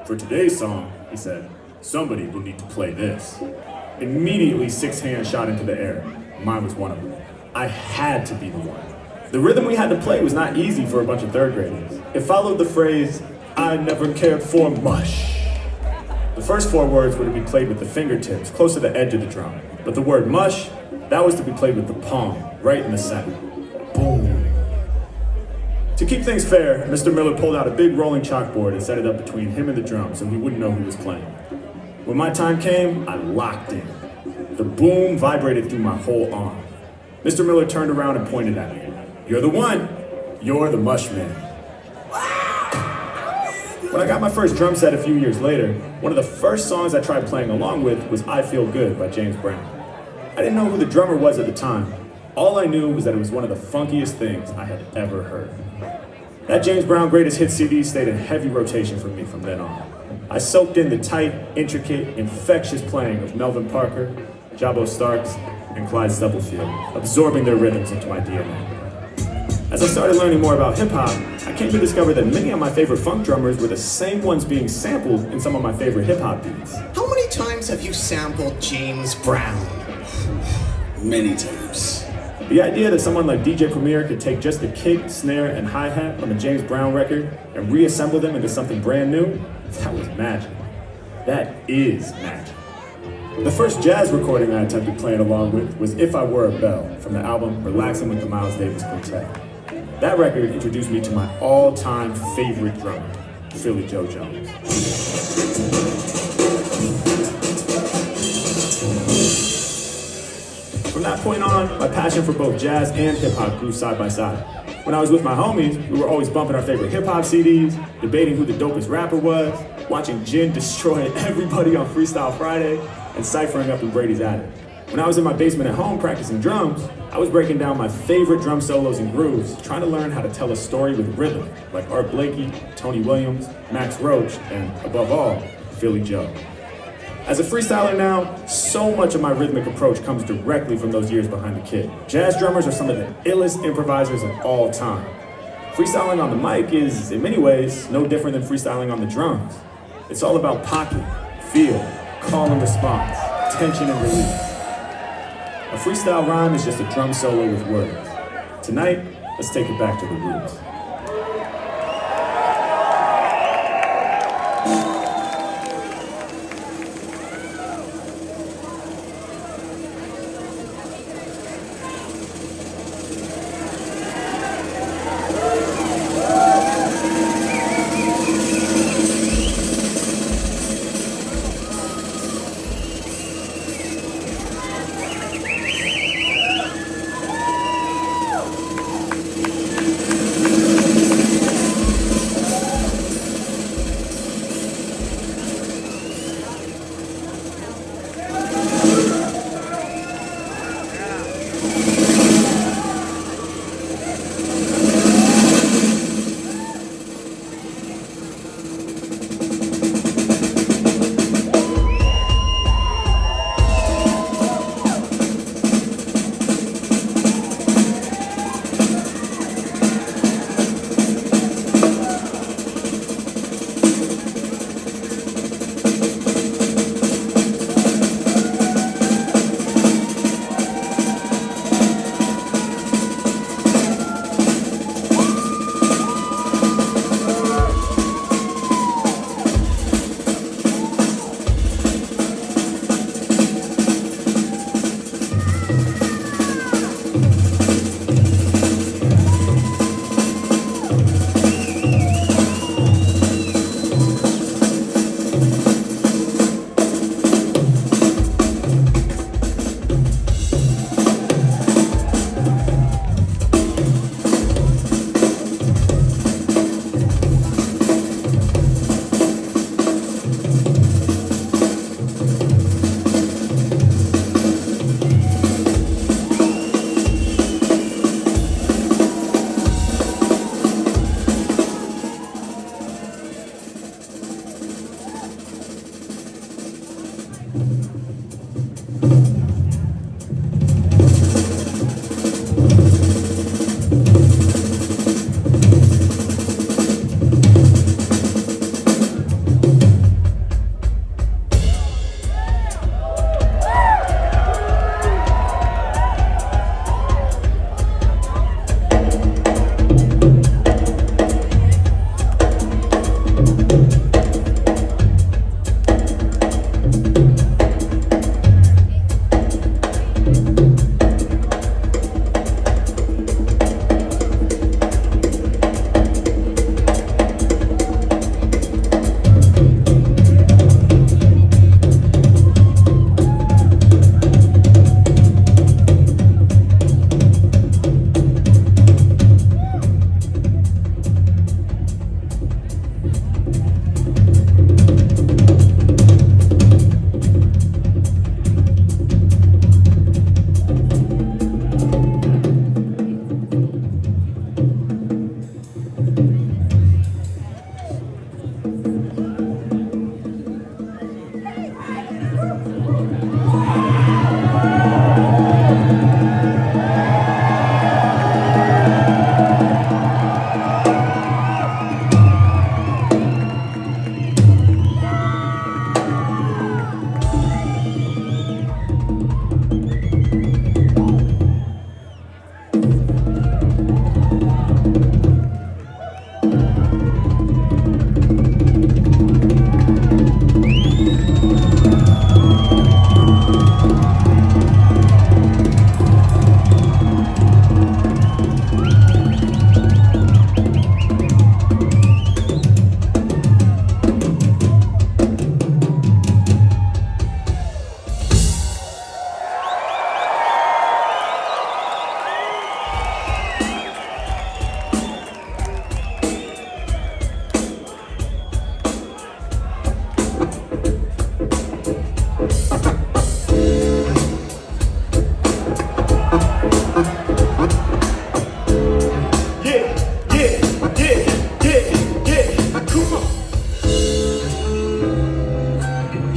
For today's song, he said, somebody will need to play this. Immediately, 6 hands shot into the air. Mine was one of them. I had to be the one. The rhythm we had to play was not easy for a bunch of third graders. It followed the phrase, I never cared for mush. The first 4 words were to be played with the fingertips, close to the edge of the drum. But the word mush, that was to be played with the palm, right in the center. Boom. To keep things fair, Mr. Miller pulled out a big rolling chalkboard and set it up between him and the drum so he wouldn't know who was playing. When my time came, I locked in. The boom vibrated through my whole arm. Mr. Miller turned around and pointed at me. You're the one. You're the mush man. When I got my first drum set a few years later, one of the first songs I tried playing along with was I Feel Good by James Brown. I didn't know who the drummer was at the time. All I knew was that it was one of the funkiest things I had ever heard. That James Brown Greatest Hits CD stayed in heavy rotation for me from then on. I soaked in the tight, intricate, infectious playing of Melvin Parker, Jabo Starks, and Clyde Stubblefield, absorbing their rhythms into my DNA. As I started learning more about hip-hop, I came to discover that many of my favorite funk drummers were the same ones being sampled in some of my favorite hip-hop beats. How many times have you sampled James Brown? Many times. The idea that someone like DJ Premier could take just the kick, snare, and hi-hat from a James Brown record and reassemble them into something brand new, that was magic. That is magic. The first jazz recording I attempted playing along with was If I Were a Bell from the album Relaxing with the Miles Davis Quintet. That record introduced me to my all-time favorite drummer, Philly Joe Jones. From that point on, my passion for both jazz and hip-hop grew side by side. When I was with my homies, we were always bumping our favorite hip-hop CDs, debating who the dopest rapper was, watching Jin destroy everybody on Freestyle Friday, and ciphering up in Brady's attic. When I was in my basement at home practicing drums, I was breaking down my favorite drum solos and grooves, trying to learn how to tell a story with rhythm, like Art Blakey, Tony Williams, Max Roach, and above all, Philly Joe. As a freestyler now, so much of my rhythmic approach comes directly from those years behind the kit. Jazz drummers are some of the illest improvisers of all time. Freestyling on the mic is, in many ways, no different than freestyling on the drums. It's all about pocket, feel, call and response, tension and release. A freestyle rhyme is just a drum solo with words. Tonight, let's take it back to the roots.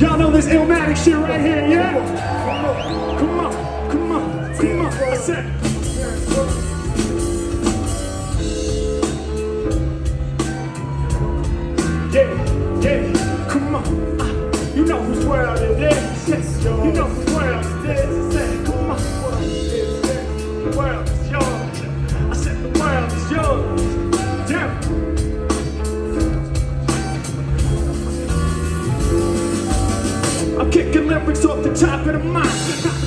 Y'all know this Illmatic shit right here, yeah? Come on, come on, come on. I said. Yeah, yeah, come on. You know whose world it is. Yes, you know whose world it is. I said, come on. The world is yours. I said the world is yours. Damn. I'm kicking lyrics off the top of the mind.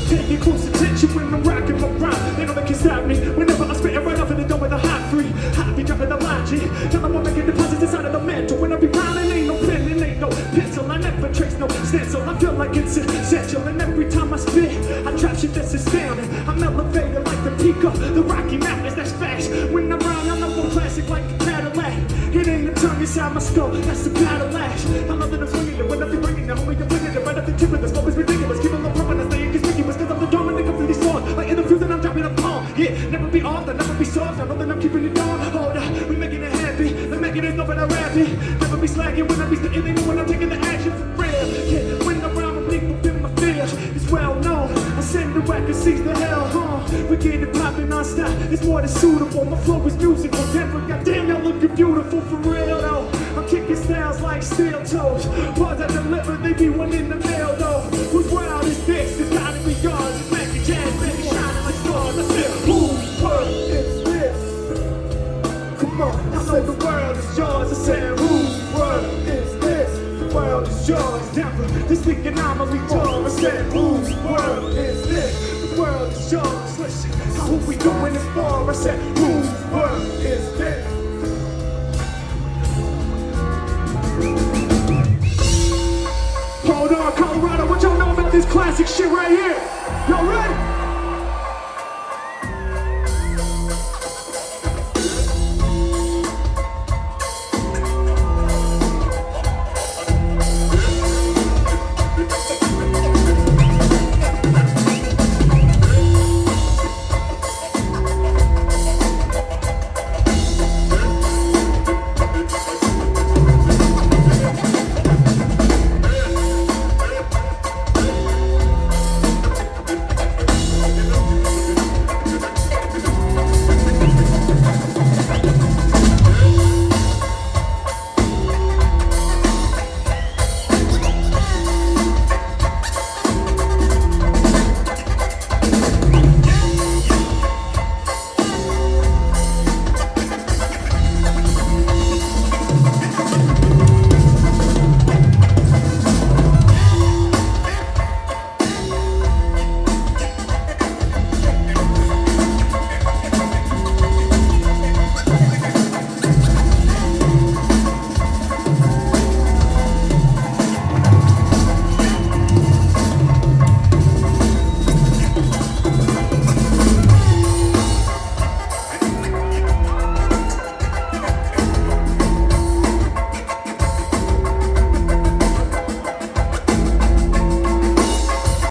Paying close attention when I'm rocking my rhyme. They know they can stop me whenever I spit it right off in the door with a hot free. I be dropping the logic. Tell them I'm making deposits inside of the mental. When I be rhyming, ain't no pen, it ain't no pencil. I never trace no stencil. I feel like it's essential. And every time I spit, I drop shit that's astounding. I'm elevated like the peak of the Rocky Mountains. That's facts. When I rhyme, I know I'm classic like a Cadillac. It ain't the tongue inside my skull. That's the battle lash. I love that I'm swinging it when I be bringing it. Homie, I'm bringing it right up the tip of the smoke is ridiculous. Keep a little permanent, stay inconspicuous. Cause I'm the dominant of these songs. Like in the fuse and I'm dropping a palm. Yeah, never be off, I'll never be soft. I know that I'm keeping it on. Hold up, we making it happy. The making it open, I rap it. Never be slacking when I be spitting. They know when I'm taking the action for real. Yeah, when I'm around, people feel my fears. It's well known. I send the record, seize the hell, huh? We get it popping non-stop. It's more than suitable. My flow is musical. Denver, goddamn, y'all looking beautiful for real though. I'm kicking styles like steel toes. Bars I deliver, they be one in the mail though. Whose world is this? It's gotta be yours. It's Mack and Jazz, baby, shining like stars. I said, whose world is this? Come on, I said the world is yours. I said, whose world is this? The world is yours. Denver, this week Anomaly tour. I said, whose world is this? The world is yours. Listen, who we doing it for? I said, whose world is this? Hold on, Colorado, what y'all know about this classic shit right here? Y'all ready?